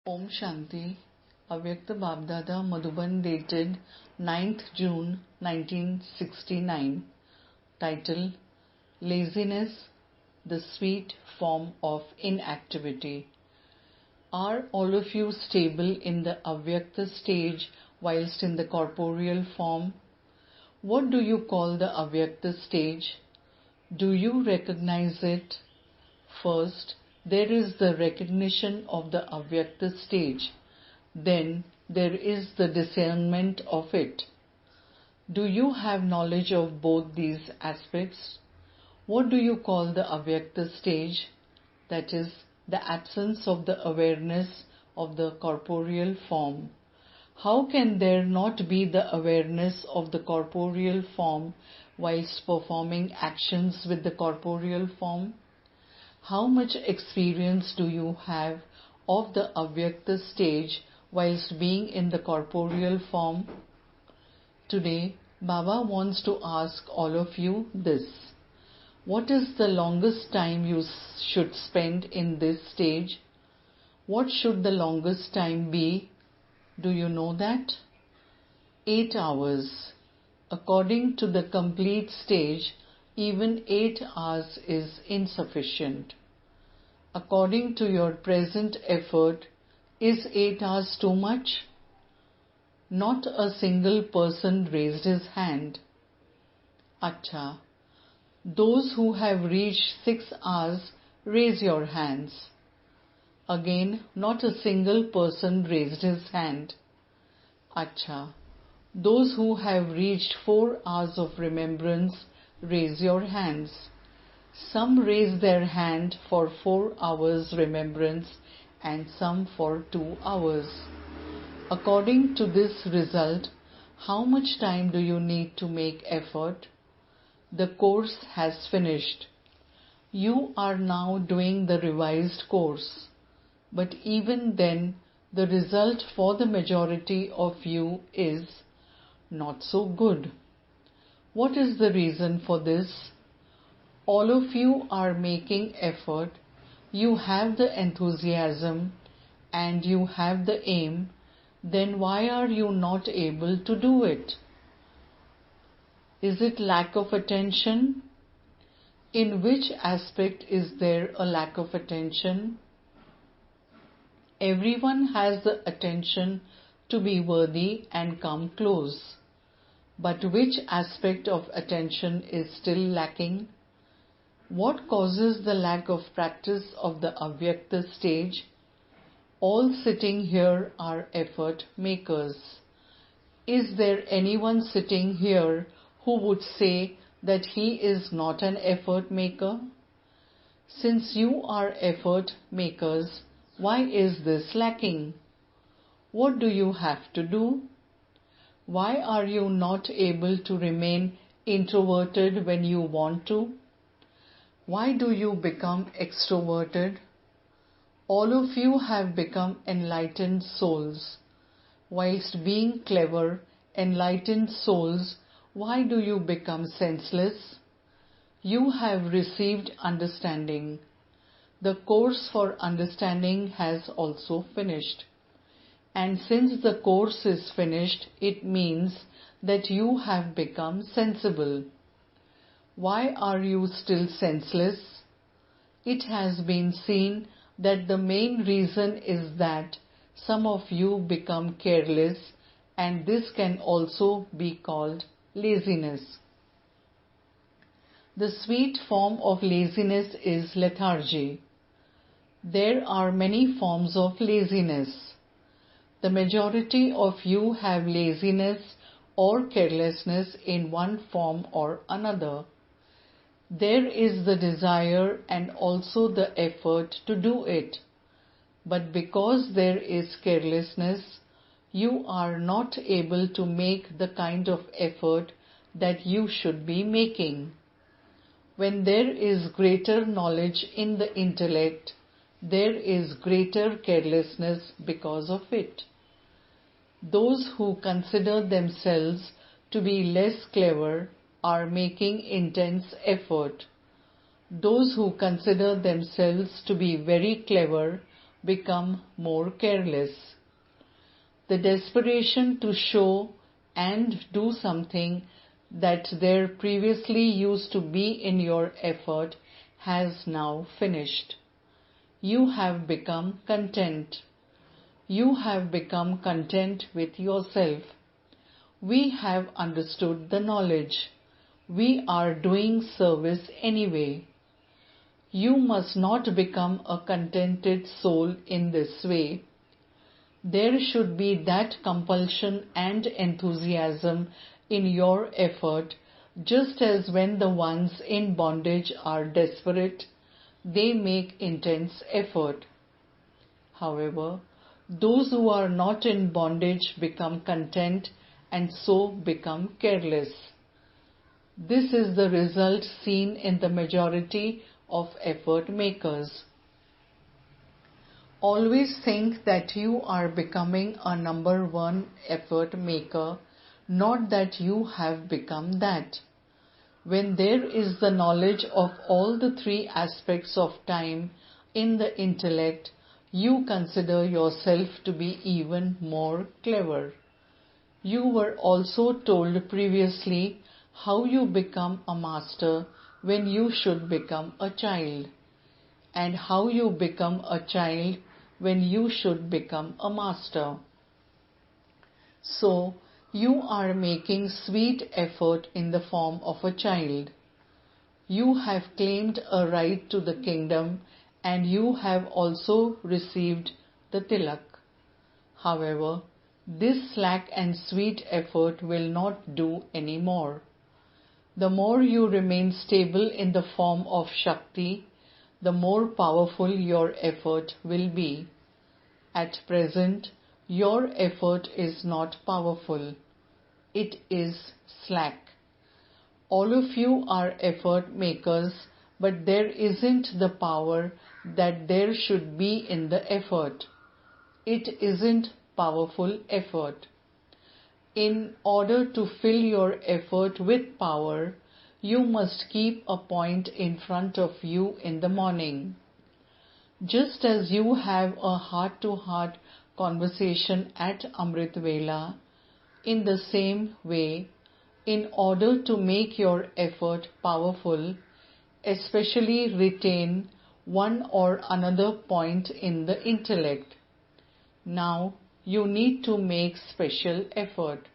Om Shanti. Avyakta Babdada Madhuban dated 9th June 1969. Title: Laziness, the sweet form of inactivity. Are all of you stable in the Avyakta stage whilst in the corporeal form? What do you call the Avyakta stage? Do you recognize it? First, there is the recognition of the Avyakta stage. Then there is the discernment of it. Do you have knowledge of both these aspects? What do you call the Avyakta stage? That is, the absence of the awareness of the corporeal form. How can there not be the awareness of the corporeal form whilst performing actions with the corporeal form? How much experience do you have of the Avyakta stage whilst being in the corporeal form? Today, Baba wants to ask all of you this. What is the longest time you should spend in this stage? What should the longest time be? Do you know that? 8 hours. According to the complete stage, even 8 hours is insufficient. According to your present effort, is 8 hours too much? Not a single person raised his hand. Acha. Those who have reached 6 hours, raise your hands. Again, not a single person raised his hand. Acha. Those who have reached 4 hours of remembrance, raise your hands. Some raise their hand for 4 hours remembrance and some for 2 hours. According to this result, how much time do you need to make effort? The course has finished. You are now doing the revised course. But even then, the result for the majority of you is not so good. What is the reason for this? All of you are making effort, you have the enthusiasm and you have the aim, then why are you not able to do it? Is it lack of attention? In which aspect is there a lack of attention? Everyone has the attention to be worthy and come close. But which aspect of attention is still lacking? What causes the lack of practice of the Avyakta stage? All sitting here are effort makers. Is there anyone sitting here who would say that he is not an effort maker? Since you are effort makers, why is this lacking? What do you have to do? Why are you not able to remain introverted when you want to? Why do you become extroverted? All of you have become enlightened souls. Whilst being clever, enlightened souls, why do you become senseless? You have received understanding. The course for understanding has also finished. And since the course is finished, it means that you have become sensible. Why are you still senseless? It has been seen that the main reason is that some of you become careless, and this can also be called laziness. The sweet form of laziness is lethargy. There are many forms of laziness. The majority of you have laziness or carelessness in one form or another. There is the desire and also the effort to do it. But because there is carelessness, you are not able to make the kind of effort that you should be making. When there is greater knowledge in the intellect, there is greater carelessness because of it. Those who consider themselves to be less clever are making intense effort. Those who consider themselves to be very clever become more careless. The desperation to show and do something that there previously used to be in your effort has now finished. You have become content. You have become content with yourself. We have understood the knowledge. We are doing service anyway. You must not become a contented soul in this way. There should be that compulsion and enthusiasm in your effort, just as when the ones in bondage are desperate, they make intense effort. However, those who are not in bondage become content and so become careless. This is the result seen in the majority of effort makers. Always think that you are becoming a number one effort maker, not that you have become that. When there is the knowledge of all the three aspects of time in the intellect, you consider yourself to be even more clever. You were also told previously how you become a master when you should become a child, and how you become a child when you should become a master. So, you are making sweet effort in the form of a child. You have claimed a right to the kingdom and you have also received the tilak. However, this slack and sweet effort will not do any more. The more you remain stable in the form of Shakti, the more powerful your effort will be. At present, your effort is not powerful. It is slack. All of you are effort makers, but there isn't the power that there should be in the effort. It isn't powerful effort. In order to fill your effort with power, you must keep a point in front of you in the morning. Just as you have a heart-to-heart conversation at Amrit Vela, in the same way, in order to make your effort powerful, especially retain one or another point in the intellect. Now you need to make special effort.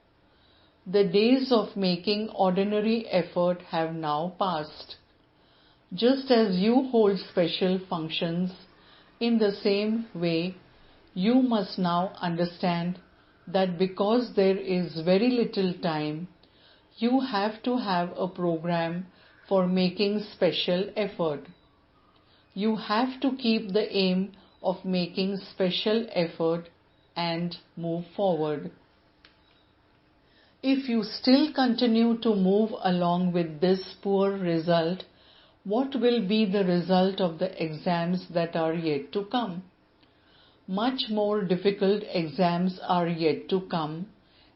The days of making ordinary effort have now passed. Just as you hold special functions, in the same way, you must now understand that because there is very little time, you have to have a program for making special effort. You have to keep the aim of making special effort and move forward. If you still continue to move along with this poor result, what will be the result of the exams that are yet to come? Much more difficult exams are yet to come,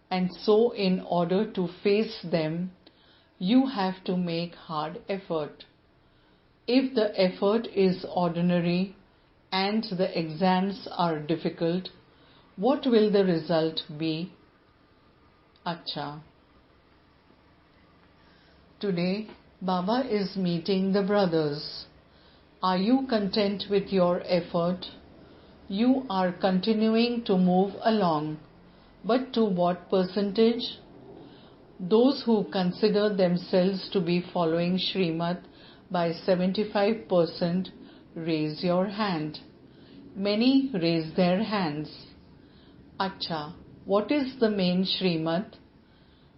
and so in order to face them, you have to make hard effort. If the effort is ordinary and the exams are difficult, what will the result be? Acha. Today, Baba is meeting the brothers. Are you content with your effort? You are continuing to move along, but to what percentage? Those who consider themselves to be following Srimad by 75%, raise your hand. Many raise their hands. Acha, what is the main Srimad?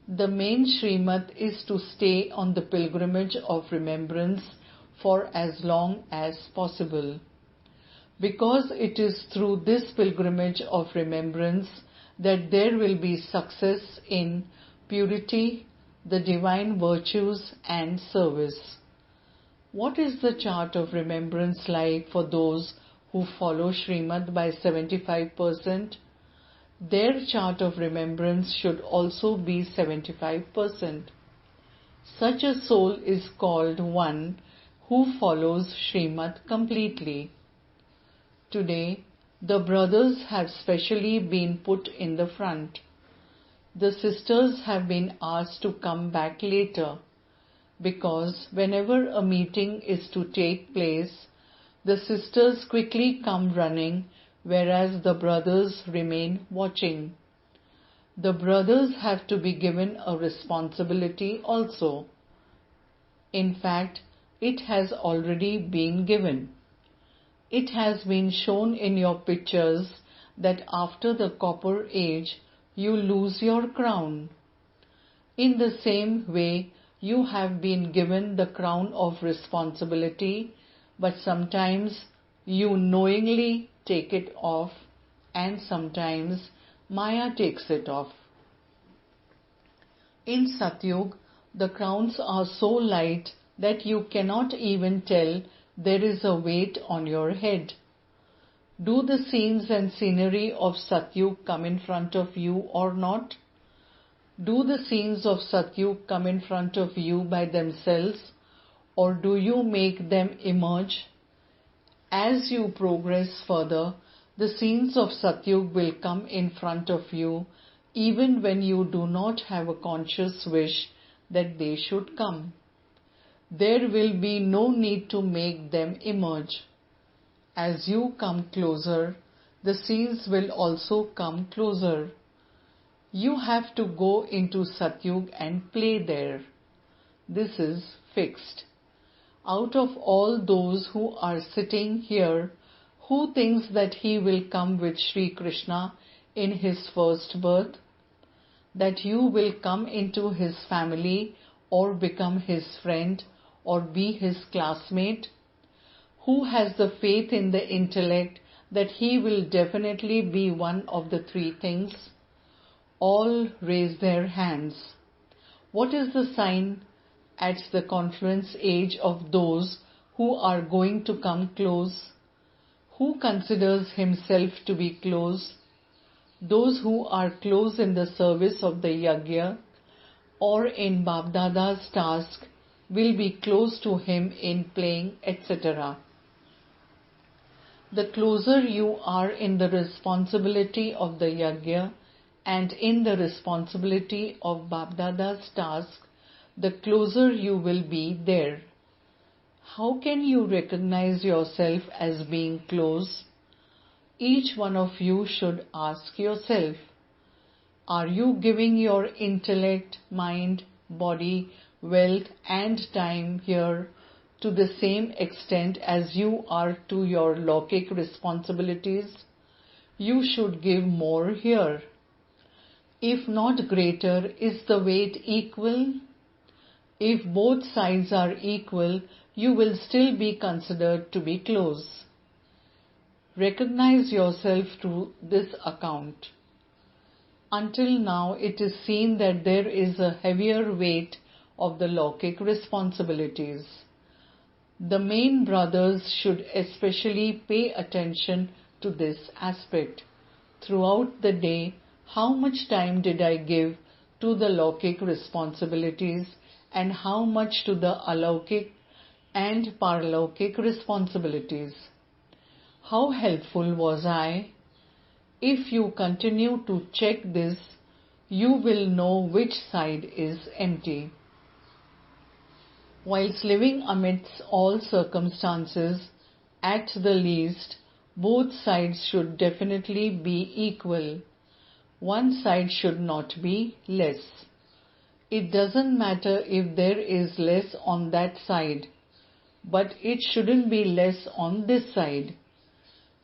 The main Srimad is to stay on the pilgrimage of remembrance for as long as possible. Because it is through this pilgrimage of remembrance that there will be success in purity, the divine virtues and service. What is the chart of remembrance like for those who follow Srimad by 75%? Their chart of remembrance should also be 75%. Such a soul is called one who follows Srimad completely. Today, The brothers have specially been put in the front. The sisters have been asked to come back later, because whenever a meeting is to take place, the sisters quickly come running, whereas the brothers remain watching. The brothers have to be given a responsibility also. In fact, it has already been given. It has been shown in your pictures that after the copper age, you lose your crown. In the same way, you have been given the crown of responsibility, but sometimes you knowingly take it off, and sometimes Maya takes it off. In Satyug, the crowns are so light that you cannot even tell there is a weight on your head. Do the scenes and scenery of Satyug come in front of you or not? Do the scenes of Satyug come in front of you by themselves, or do you make them emerge? As you progress further, the scenes of Satyug will come in front of you even when you do not have a conscious wish that they should come. There will be no need to make them emerge. As you come closer, the scenes will also come closer. You have to go into Satyug and play there. This is fixed. Out of all those who are sitting here, who thinks that he will come with Sri Krishna in his first birth? That you will come into his family or become his friend or be his classmate? Who has the faith in the intellect that he will definitely be one of the three things? All raise their hands. What is the sign at the confluence age of those who are going to come close? Who considers himself to be close? Those who are close in the service of the yajna or in Babdada's task will be close to him in playing, etc. The closer you are in the responsibility of the yajna and in the responsibility of Babdada's task, the closer you will be there. How can you recognize yourself as being close? Each one of you should ask yourself, are you giving your intellect, mind, body, wealth and time here to the same extent as you are to your Lokik responsibilities? You should give more here. If not greater, is the weight equal? If both sides are equal, you will still be considered to be close. Recognize yourself to this account. Until now, it is seen that there is a heavier weight of the Lokik responsibilities. The main brothers should especially pay attention to this aspect. Throughout the day, how much time did I give to the Lokik responsibilities and how much to the Alaukik and Paralaukik responsibilities? How helpful was I? If you continue to check this, you will know which side is empty. Whilst living amidst all circumstances, at the least, both sides should definitely be equal. One side should not be less. It doesn't matter if there is less on that side, but it shouldn't be less on this side.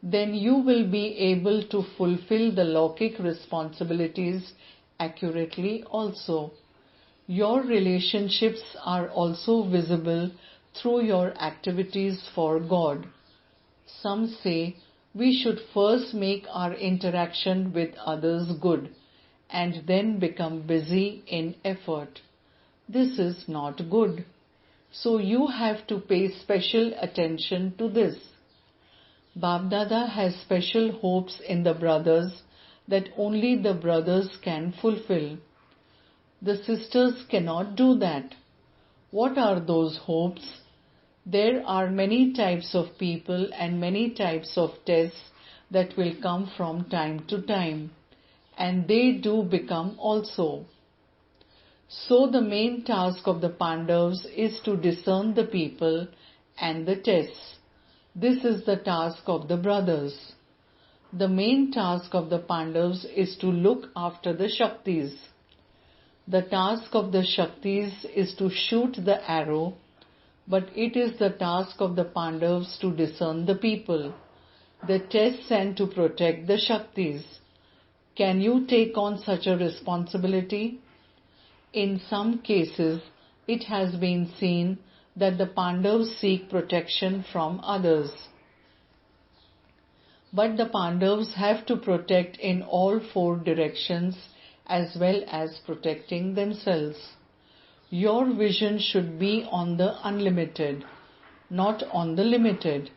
Then you will be able to fulfill the Lokik responsibilities accurately also. Your relationships are also visible through your activities for God. Some say we should first make our interaction with others good and then become busy in effort. This is not good. So you have to pay special attention to this. Babdada has special hopes in the brothers that only the brothers can fulfill. The sisters cannot do that. What are those hopes? There are many types of people and many types of tests that will come from time to time, and they do become also. So the main task of the Pandavas is to discern the people and the tests. This is the task of the brothers. The main task of the Pandavas is to look after the Shaktis. The task of the Shaktis is to shoot the arrow, but it is the task of the Pandavas to discern the people, the tests, and to protect the Shaktis. Can you take on such a responsibility? In some cases, it has been seen that the Pandavas seek protection from others. But the Pandavas have to protect in all four directions as well as protecting themselves. Your vision should be on the unlimited, not on the limited.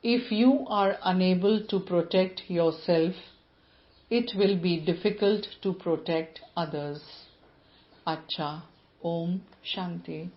If you are unable to protect yourself, it will be difficult to protect others. Acha. Om Shanti.